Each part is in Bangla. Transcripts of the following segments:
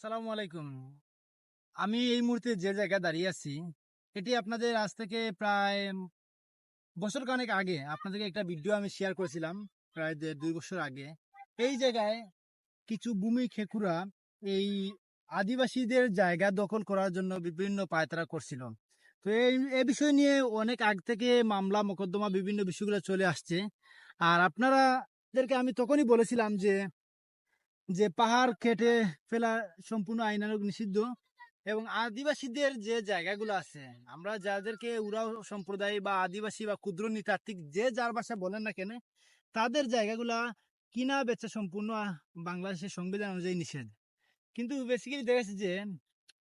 আসসালামু আলাইকুম। আমি এই মুহূর্তে যে জায়গায় দাঁড়িয়ে আছি, এটি আপনাদের আজ থেকে প্রায় বছর খানেক আগে আপনাদেরকে একটা ভিডিও আমি শেয়ার করেছিলাম, প্রায় 2 বছর আগে। এই জায়গায় কিছু ভূমি খেকুরা এই আদিবাসীদের জায়গা দখল করার জন্য বিভিন্ন পায়তারা করছিল। তো এই বিষয় নিয়ে অনেক আগ থেকে মামলা মোকদ্দমা বিভিন্ন বিষয়গুলো চলে আসছে। আর আপনারাদেরকে আমি তখনই বলেছিলাম যে যে পাহাড় কেটে ফেলা সম্পূর্ণ আইনানুগ নিষিদ্ধ, এবং আদিবাসীদের যে জায়গাগুলো আছে, আমরা যাদেরকে উরাও সম্প্রদায় বা আদিবাসী বা ক্ষুদ্র নৃতাত্ত্বিক যে যার ভাষা বলেন না কেন, তাদের জায়গাগুলা কিনা বেচা সম্পূর্ণ বাংলাদেশের সংবিধান অনুযায়ী নিষেধ। কিন্তু বেসিক্যালি দেখা যাচ্ছে যে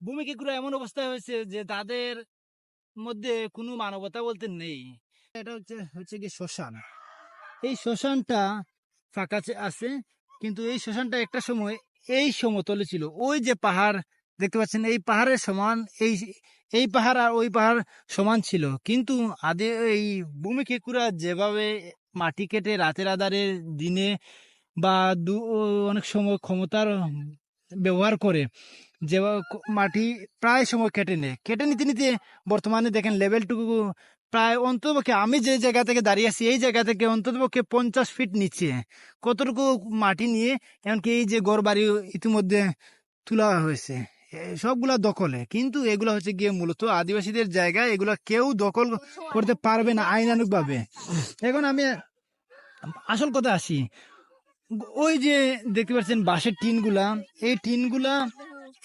ভূমি কেকুরা এমন অবস্থা হয়েছে যে তাদের মধ্যে কোনো মানবতা বলতে নেই। এটা হচ্ছে হচ্ছে কি শ্মশান। এই শ্মশানটা আছে, কিন্তু এই শ্মশানটা একটা সময় এই সমতলে ছিল। ওই যে পাহাড় দেখতে পাচ্ছেন, এই পাহাড়ের সমান, এই এই পাহাড় আর ওই পাহাড় সমান ছিল। কিন্তু আদে এই ভূমি কেকুরা যেভাবে মাটি কেটে রাতের আধারে দিনে বা অনেক সময় ক্ষমতার ব্যবহার করে, যে মাটি প্রায় সময় কেটে নিতে নিতে বর্তমানে দেখেন লেভেলটুকু প্রায় অন্ততপক্ষে আমি যে জায়গা থেকে দাঁড়িয়ে আছি এই জায়গা থেকে অন্ততপক্ষে 50 ফিট নিচে কতটুকু মাটি নিয়ে এমনকি এই যে ঘর বাড়ি ইতিমধ্যে তোলা হয়েছে, সবগুলা দখলে। কিন্তু এগুলা হচ্ছে গিয়ে মূলত আদিবাসীদের জায়গা, এগুলা কেউ দখল করতে পারবে না আইনানুগ ভাবে। এখন আমি আসল কথা আসি, ওই যে দেখতে পাচ্ছেন বাঁশের টিনগুলা, এই টিনগুলা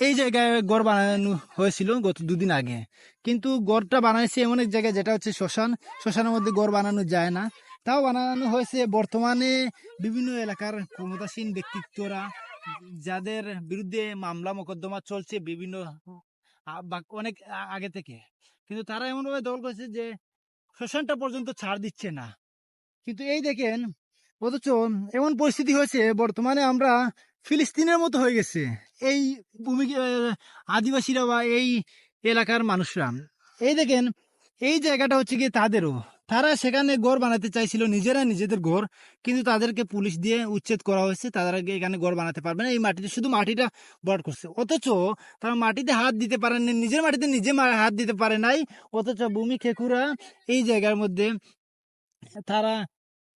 এই জায়গায় গড় বানানো হয়েছিল গত 2 দিন আগে। কিন্তু গড়টা বানাইছে এমন এক জায়গায় যেটা হচ্ছে শ্মশান। শ্মশানের মধ্যে গড় বানানো যায় না, তাও বানানো হয়েছে বর্তমানে বিভিন্ন এলাকার ক্ষমতাসীন ব্যক্তিত্বরা, যাদের বিরুদ্ধে মামলা মোকদ্দমা চলছে বিভিন্ন অনেক আগে থেকে। কিন্তু তারা এমনভাবে দখল করেছে যে শ্মশানটা পর্যন্ত ছাড় দিচ্ছে না। কিন্তু এই দেখেন, অথচ এমন পরিস্থিতি হয়েছে বর্তমানে আমরা ফিলিস্তিনের মতো হয়ে গেছে এই ভূমি আদিবাসীরা বা এই এলাকার মানুষরা। এই দেখেন, এই জায়গাটা হচ্ছে গিয়ে তাদেরও, তারা সেখানে ঘর বানাতে চাইছিল নিজেরা নিজেদের ঘর, কিন্তু তাদেরকে পুলিশ দিয়ে উচ্ছেদ করা হয়েছে। তারা এখানে ঘর বানাতে পারবে না, এই মাটিতে শুধু মাটিটা ভরাট করছে। অথচ তারা মাটিতে হাত দিতে পারেনি, নিজের মাটিতে নিজে হাত দিতে পারে নাই। অথচ ভূমি খেকুরা এই জায়গার মধ্যে তারা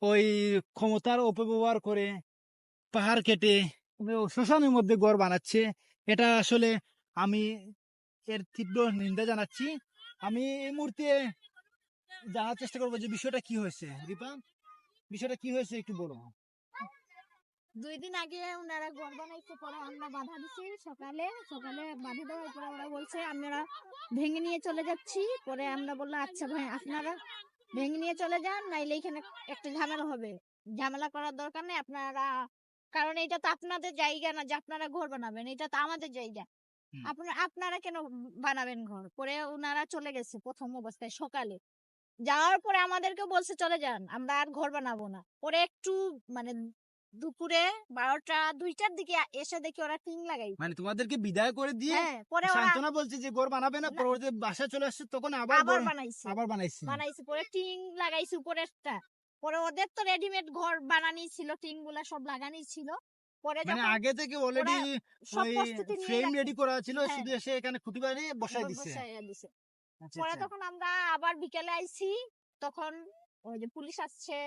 ওই ক্ষমতার অপব্যবহার করে পাহাড় কেটে শ্মশানের মধ্যে ঘর বানাচ্ছে। এটা আসলে আমি এর তীব্র নিন্দা জানাচ্ছি। আমি এই মুহূর্তে জানার চেষ্টা করবো যে বিষয়টা কি হয়েছে। দীপা, বিষয়টা কি হয়েছে একটু বলো। 2 দিন আগে ওনারা ঘর বানাইতে, পরে আমরা বাধা দিছি। সকালে সকালে বাধা দেওয়ার পরে ওরা বলছে আমরা ভেঙে নিয়ে চলে যাচ্ছি। পরে আমরা বললাম আচ্ছা ভাই, আপনারা ভেঙে নিয়ে চলে যান, নাইলে এখানে একটা ঝামেলা হবে। ঝামেলা করার দরকার নেই আপনারা, কারণ এটা তো আপনাদের জায়গা না যে আপনারা ঘর বানাবেন, এটা তো আমাদের জায়গা। আপনারা কেন বানাবেন ঘর? পরে ওনারা চলে গেছে প্রথম অবস্থায় সকালে। যাওয়ার পরে আমাদেরকে বলছে চলে যান, আমরা আর ঘর বানাবো না। পরে একটু মানে দুপুরে 12টা 2টার দিকে এসে দেখি ওরা টিন লাগাই, মানে তোমাদেরকে বিদায় করে দিয়ে হ্যাঁ পরে ওরা সান্ত্বনা বলছে যে ঘর বানাবে না, পরবর্তী বাসায় চলে আসছে তখন আবার আবার বানাইছে আবার বানাইছে। বানাইছে পরে টিন লাগাইছে উপরেরটা। পরে ওদের তো রেডিমেড ঘর বানানি ছিল, টিন গুলা সব লাগানি ছিল। পরে মানে যখন আগে থেকে ওরা অলরেডি সব ওই প্রস্তুতি নিয়ে ফ্রেম রাখে, রেডি করা ছিল, হ্যাঁ শুধু এসে এখানে খুঁটি বানিয়ে বসাই দিছে। বসাইয়া দিছে। আচ্ছা পরে আচ্ছা। তখন আমরা আবার বিকেলে আইছি, তখন ওই যে পুলিশ আসছে,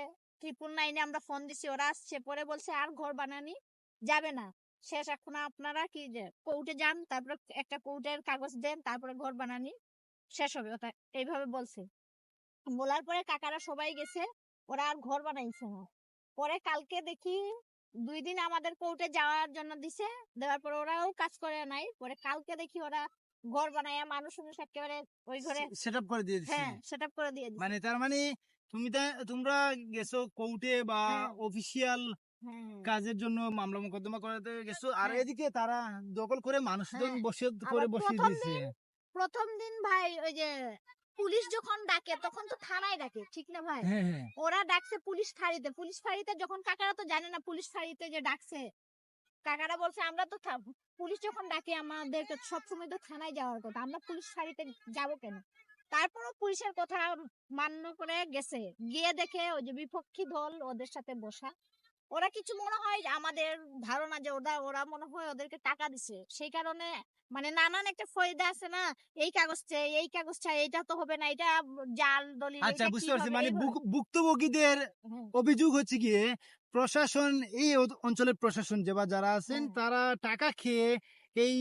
999 আমরা ফোন দিছি, ওরা আসছে। পরে বলছে আর ঘর বানানি যাবে না, শেষ। এখন আপনারা কি যে কোর্টে যান, তারপরে একটা কোর্টের কাগজ দেন, তারপরে ঘর বানানি শেষ হবে, ওটা এইভাবে বলছে। বলার পরে কাকারা সবাই গেছে, ওরা আর ঘর বানাইছে না। পরে কালকে দেখি 2 দিন আমাদের কোর্টে যাওয়ার জন্য দিছে, দেওয়ার পর ওরাও কাজ করে নাই। পরে কালকে দেখি ওরা ঘর বানাইয়া মানুষ একেবারে ওই ঘরে, সেটআপ করে দিয়ে দিছে। হ্যাঁ সেট আপ করে দিয়ে দিছে। মানে তার মানে তোমরা গেছো কোর্টে বা হ্যাঁ অফিসিয়াল হ্যাঁ কাজের জন্য মামলা মোকদ্দমা করাতে গেছো, আর হ্যাঁ এদিকে তারা দখল করে মানুষজন হ্যাঁ। করে আবার বসিয়ে প্রথম দিয়েছে। দিন প্রথম দিন ভাই, ওই যে পুলিশ যখন ডাকে তখন তো থানায় ডাকে, ঠিক না ভাই? হ্যাঁ হ্যাঁ। ওরা ডাকছে পুলিশ ফাঁড়িতে। পুলিশ ফাঁড়িতে যখন, কাকারা তো জানে না পুলিশ ফাঁড়িতে যে ডাকছে। কাকারা বলছে আমরা তো পুলিশ যখন ডাকে আমাদেরকে সবসময় তো থানায় যাওয়ার কথা, আমরা পুলিশ ফাঁড়িতে যাবো কেন? তারপরও পুলিশের কথা মান্য করে গেছে। গিয়ে দেখে ওই যে বিপক্ষী দল ওদের সাথে বসা। ওরা কিছু মনে হয় যে আমাদের ধারণা যে ওরা মনে হয় ওদেরকে টাকা দিছে, সেই কারণে মানে নানান একটা ফয়দা আছে না, এই কাগজ চাই এই কাগজ চাই, এটা তো হবে না, এটা জাল দলিল, আচ্ছা, এটা কি বুঝতে পারছি, হবে মানে এইভাবে। ভুক্তভোগীদের হুম, অভিযোগ হচ্ছে গিয়ে প্রশাসন, এই অঞ্চলের প্রশাসন যে বা যারা আছেন হুম, তারা টাকা খেয়ে এই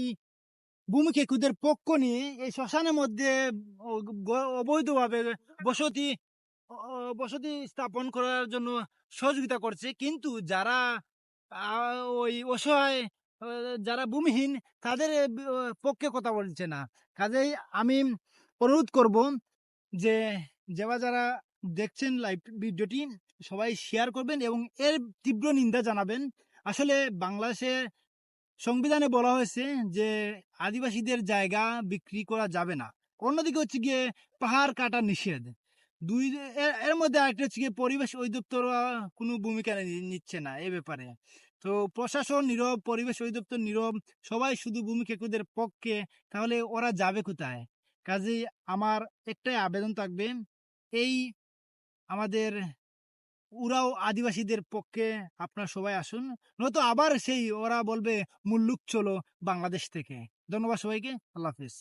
ভূমিক্ষেকুদের পক্ষ নিয়ে এই শ্মশানের মধ্যে অবৈধভাবে বসতি বসতি স্থাপন করার জন্য সহযোগিতা করছে, কিন্তু যারা ওই অসহায় যারা ভূমিহীন তাদের পক্ষে কথা বলছে না। কাজেই আমি অনুরোধ করব যে যারা দেখছেন লাইভ ভিডিওটি সবাই শেয়ার করবেন এবং এর তীব্র নিন্দা জানাবেন। আসলে বাংলাদেশে সংবিধানে বলা হয়েছে যে আদিবাসীদের জায়গা বিক্রি করা যাবে না। অন্যদিকে হচ্ছে গিয়ে পাহাড় কাটা নিষেধ। দুই এর মধ্যে আরেকটা হচ্ছে গিয়ে পরিবেশ অধিদপ্তর কোনো ভূমিকা নিচ্ছে না এ ব্যাপারে। তো প্রশাসন নীরব, পরিবেশ অধিদপ্তর নীরব, সবাই শুধু ভূমি কেকুদের পক্ষে, তাহলে ওরা যাবে কোথায়? কাজেই আমার একটাই আবেদন থাকবে, এই আমাদের উরাও আদিবাসীদের পক্ষে আপনারা সবাই আসুন, নয়তো আবার সেই ওরা বলবে মুল্লুক চলো বাংলাদেশ থেকে। ধন্যবাদ সবাইকে, আল্লাহ হাফিজ।